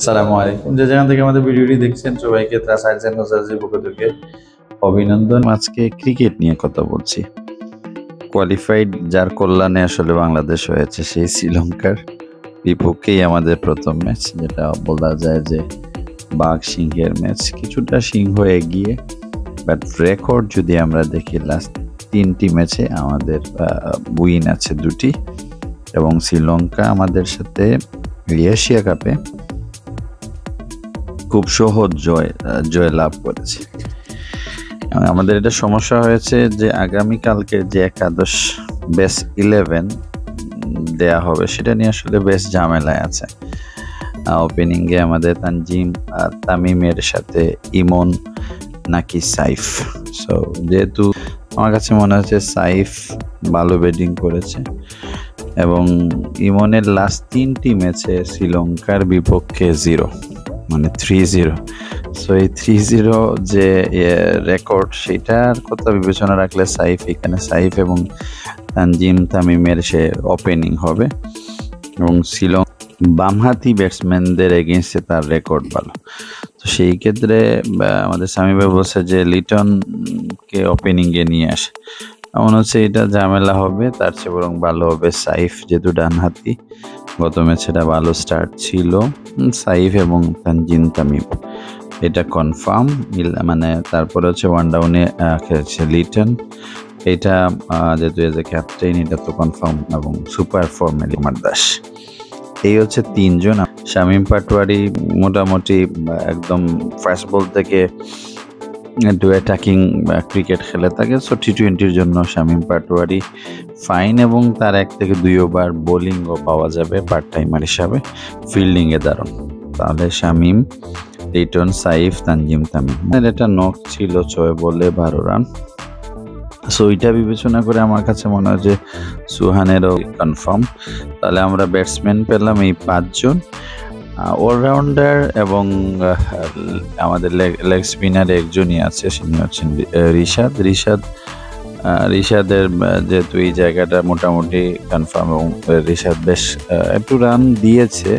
সালামু আলাইকুম। যে যেখান থেকে আমাদের ভিডিওটি দেখছেন সবাইকে ত্রাস আইসেন নোসার্সের পক্ষ থেকে অভিনন্দন। আজকে ক্রিকেট নিয়ে কথা বলছি। কোয়ালিফাইড যার কল্যাণে আসলে বাংলাদেশ হয়েছে, সেই শ্রীলঙ্কার বিপক্ষেই আমাদের প্রথম ম্যাচ, যেটা বলা যায় যে বাঘ সিংহের ম্যাচ। কিছুটা সিংহ এগিয়ে, বাট রেকর্ড যদি আমরা দেখি লাস্ট 3টি ম্যাচে আমাদের উইন আছে 2টি, এবং শ্রীলঙ্কা আমাদের সাথে এশিয়া কাপে খুব সহজ জয় লাভ করেছে। আমাদের এটা সমস্যা হয়েছে যে আগামীকালকে যে একাদশ বেস্ট 11 দেয়া হবে, সেটা নিয়ে আসলে বেশ ঝামেলায় আছে। ওপেনিংয়ে আমাদের তানজিম তামিমের সাথে ইমন নাকি সাইফ। সো যেহেতু আমার কাছে মনে হচ্ছে সাইফ ভালো ব্যাটিং করেছে, এবং ইমনের লাস্ট 3টি ম্যাচে শ্রীলঙ্কার বিপক্ষে 0, মানে 3-0। সো এই 3-0 যে রেকর্ড, সেটার কথা বিবেচনা রাখলে সাইফ এবং তানজিম তামিমের সে ওপেনিং হবে, এবং শ্রীলঙ্কা বামহাতি ব্যাটসম্যানদের এগেইনস্টে তার রেকর্ড ভালো। তো সেই ক্ষেত্রে আমাদের সামি ভাই বলছে যে লিটনকে ওপেনিংয়ে নিয়ে আসে। এমন হচ্ছে এটা ঝামেলা হবে, তার চেয়ে বরং ভালো হবে সাইফ, যেহেতু ডানহাতি। গত ম্যাচেটা ভালো স্টার্ট ছিল সাইফ এবং তানজিম তামিম, এটা কনফার্ম। মানে তারপরে হচ্ছে ওয়ান ডাউনে খেলছে লিটন, এটা যেহেতু এজ এ ক্যাপ্টেন এটা তো কনফার্ম, এবং সুপার ফর্মে লিমার দাস। এই হচ্ছে 3 জন। শামীম পাটোয়ারি মোটামুটি একদম ফার্স্ট বল থেকে অ্যাটাকিং ক্রিকেট খেলে থাকে। সো টি20-র জন্য শামীম পাটোয়ারি ফাইন, এবং তার 1 থেকে 2 ওভার বোলিংও পাওয়া যাবে পার্ট টাইমার হিসাবে। ফিল্ডিংয়ে দারুণ। তাহলে শামীম, লিটন, সাইফ, তানজিম তামিম। এটা নক ছিল 6 বলে 12 রান। সো এটা বিবেচনা করে আমার কাছে মনে হয় যে সুহানেরও কনফার্ম। তাহলে আমরা ব্যাটসম্যান পেলাম এই 5 জন, অলরাউন্ডার, এবং আমাদের লেগ স্পিনার একজনই আছে, তিনি হচ্ছেন রিশাদের যেহেতু এই জায়গাটা মোটামুটি কনফার্ম, এবং রিশাদ বেশ একটু রান দিয়েছে,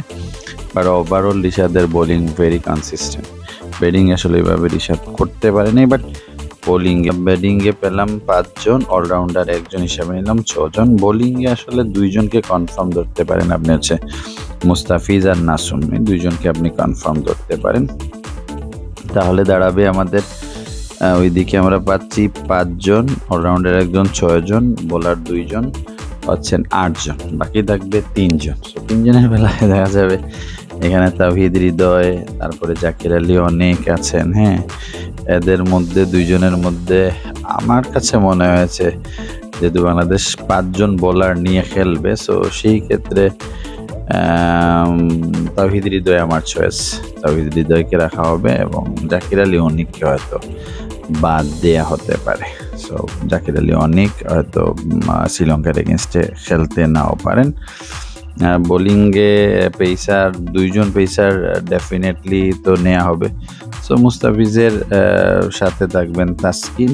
বাট ওভারঅল রিশাদের বোলিং ভেরি কনসিস্টেন্ট। ব্যাটিং আসলে এইভাবে রিশাদ করতে পারেনি, বাট ব্যাটিংয়ে পেলাম 5 জন, অলরাউন্ডার 1 জন হিসাবে নিলাম 6 জন। বোলিংয়ে আসলে 2 জনকে কনফার্ম ধরতে পারেন আপনি, হচ্ছে মুস্তাফিজ আর নাসুম, এই 2 জনকে আপনি কনফার্ম ধরতে পারেন। তাহলে দাঁড়াবে আমাদের ওইদিকে আমরা পাচ্ছি 5 জন, অলরাউন্ডার 1 জন, 6 জন, বোলার 2 জন, হচ্ছেন 8 জন। বাকি থাকবে 3 জন। 3 জনের বেলায় দেখা যাবে এখানে তাওহিদ হৃদয়, তারপরে জাকির আলী অনেক আছেন। হ্যাঁ, এদের মধ্যে 2 জনের মধ্যে আমার কাছে মনে হয়েছে যেহেতু বাংলাদেশ 5 জন বোলার নিয়ে খেলবে, সো সেই ক্ষেত্রে তাওহিদ হৃদয় আমার চয়েস। তাওহিদ হৃদয়কে রাখা হবে, এবং জাকির আলী অনেককে হয়তো বাদ দেয়া হতে পারে। সো জাকির আলী অনেক হয়তো শ্রীলঙ্কার এগেনস্টে খেলতে নাও পারেন। বোলিংয়ে পেসার 2 জন পেসার ডেফিনেটলি তো নেওয়া হবে। সো মুস্তাফিজের সাথে থাকবেন তাসকিন,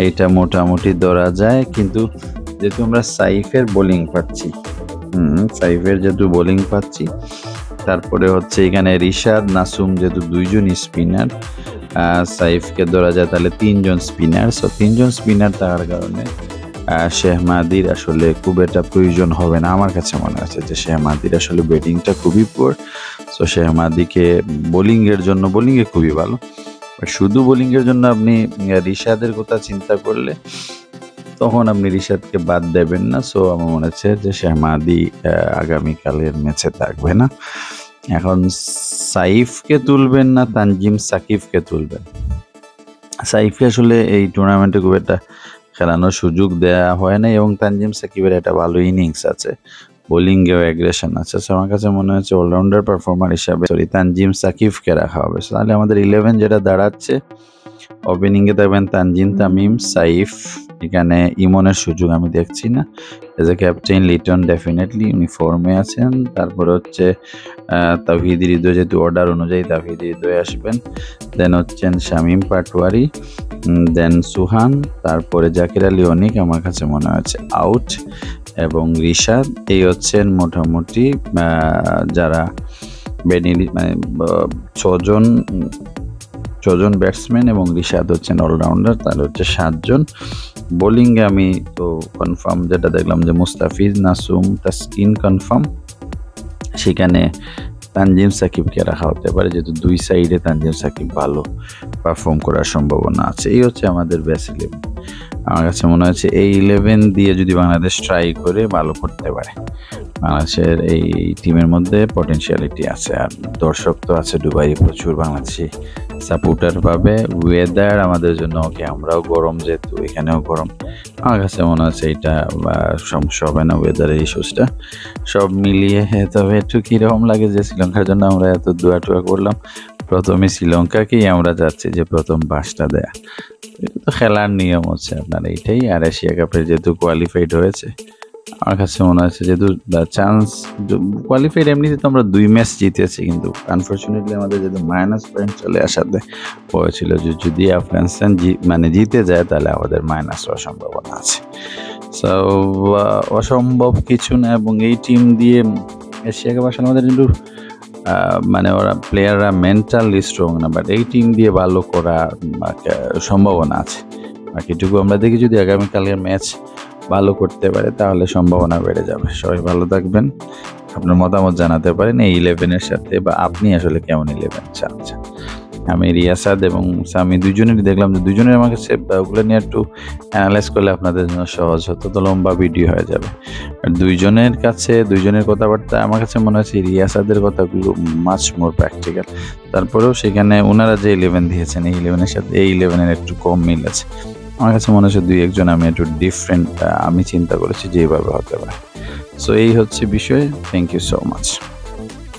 এইটা মোটামুটি ধরা যায়। কিন্তু যেহেতু আমরা সাইফের বোলিং পাচ্ছি, যেহেতু বোলিং পাচ্ছি, তারপরে হচ্ছে এখানে রিশাদ, নাসুম, যেহেতু 2 জন স্পিনার, সাইফকে ধরা যায় তাহলে 3 জন স্পিনার। সো 3 জন স্পিনার থাকার কারণে শেহমাদির আসলে খুব একটা প্রয়োজন হবে না। আমার কাছে মনে হচ্ছে যে শেহমাদির আসলে ব্যাটিংটা খুবই পুয়ার। সো শেহমাদিকে বোলিংয়ে খুবই ভালো, শুধু বোলিংয়ের জন্য আপনি রিশাদের কথা চিন্তা করলে তখন আপনি রিশাদকে বাদ দেবেন না। সো আমার মনে হচ্ছে যে শেহমাদি আগামীকালের ম্যাচে থাকবে না। এখন সাইফকে তুলবেন না তানজিম সাকিবকে তুলবেন? সাইফকে আসলে এই টুর্নামেন্টে খুব একটা খেলানোর সুযোগ দেওয়া হয় না, এবং তানজিম সাকিবের একটা ভালো ইনিংস আছে, বোলিংয়েও অ্যাগ্রেশন আছে। আমার কাছে মনে হচ্ছে অলরাউন্ডার পারফর্মার হিসাবে তানজিম সাকিবকে রাখা হবে। তাহলে আমাদের 11 যেটা দাঁড়াচ্ছে, ওপেনিংয়ে থাকবেন তানজিম তামিম, সাইফ। এখানে ইমনের সুযোগ আমি দেখছি না। As a captain Liton definitely উনি ফর্মে আছেন। তারপরে হচ্ছে তাওহিদ হৃদয়, যেহেতু অর্ডার অনুযায়ী তাওহিদ হৃদয় আসবেন। দেন হচ্ছেন শামীম পাটোয়ারি, দেন সুহান, তারপরে জাকির আলী অনেক আমার কাছে মনে হচ্ছে আউট, এবং রিশাদ। এই হচ্ছেন মোটামুটি যারা বেনিলি মানে 6জন ব্যাটসম্যান এবং রিশাদ হচ্ছেন অলরাউন্ডার, তাহলে হচ্ছে 7জন। বোলিংয়ে আমি তো কনফার্ম যেটা দেখলাম যে মুস্তাফিজ, নাসুম, তাসকিন কনফার্ম। সেখানে তানজিম সাকিবকে রাখা হতে পারে, যেহেতু দুই সাইডে তানজিম সাকিব ভালো পারফর্ম করার সম্ভাবনা আছে। এই হচ্ছে আমাদের বেস্ট 11। আমার কাছে মনে হচ্ছে এই 11 দিয়ে যদি বাংলাদেশ ট্রাই করে ভালো করতে পারে, বাংলাদেশের এই টিমের মধ্যে পটেনশিয়ালিটি আছে। আর দর্শক তো আছে দুবাই, প্রচুর বাংলাদেশি সাপোর্টার পাবে। ওয়েদার আমাদের জন্য ওকে, আমরাও গরম, যেহেতু এখানেও গরম। আমার কাছে মনে হচ্ছে এটা সমস্যা হবে না ওয়েদারের ইস্যুসটা সব মিলিয়ে। তবে একটু কীরকম লাগে যে শ্রীলঙ্কার জন্য আমরা এত দোয়া করলাম, প্রথমে শ্রীলঙ্কাকেই আমরা চাচ্ছি যে প্রথম বাসটা দেয়া। এটা তো খেলার নিয়ম হচ্ছে আপনার এইটাই। আর এশিয়া কাপের যেহেতু কোয়ালিফাইড হয়েছে, আমার কাছে মনে হচ্ছে যেহেতু চান্স কোয়ালিফাইড, এমনিতে তো আমরা 2 ম্যাচ জিতেছি, কিন্তু আনফর্চুনেটলি আমাদের যেহেতু মাইনাস পয়েন্ট চলে আসাতে হয়েছিল যে যদি আফগানিস্তান মানে জিতে যায় তাহলে আমাদের মাইনাস হওয়ার সম্ভাবনা আছে। সো অসম্ভব কিছু না। এবং এই টিম দিয়ে এশিয়া কাপ আসলে আমাদের কিন্তু মানে ওরা প্লেয়াররা মেন্টালি স্ট্রং না, বাট এই টিম দিয়ে ভালো করা সম্ভাবনা আছে। বাকিটুকু আমরা দেখি, যদি আগামীকালের ম্যাচ ভালো করতে পারে তাহলে সম্ভাবনা বেড়ে যাবে। সবাই ভালো থাকবেন, আপনার মতামত জানাতে পারেন এই 11-এর সাথে, বা আপনি আসলে কেমন 11 চাচ্ছেন। আমি রিয়াসাদ এবং সামি দুজনেরই দেখলাম যে দুজনের আমার কাছে ওগুলো নিয়ে একটু অ্যানালাইজ করলে আপনাদের জন্য সহজ হতো, তো লম্বা ভিডিও হয়ে যাবে। আর দুইজনের কথাবার্তা আমার কাছে মনে হচ্ছে রিয়াসাদের কথাগুলো মাচ মোর প্র্যাকটিক্যাল। তারপরেও সেখানে ওনারা যে 11 দিয়েছেন এই 11-এর সাথে এই 11-এর একটু কম মিল আছে। আমার কাছে মনে হচ্ছে 2-1 আমি একটু ডিফারেন্ট আমি চিন্তা করেছি যে এইভাবে হতে পারে। সো এই হচ্ছে বিষয়। Thank you so much.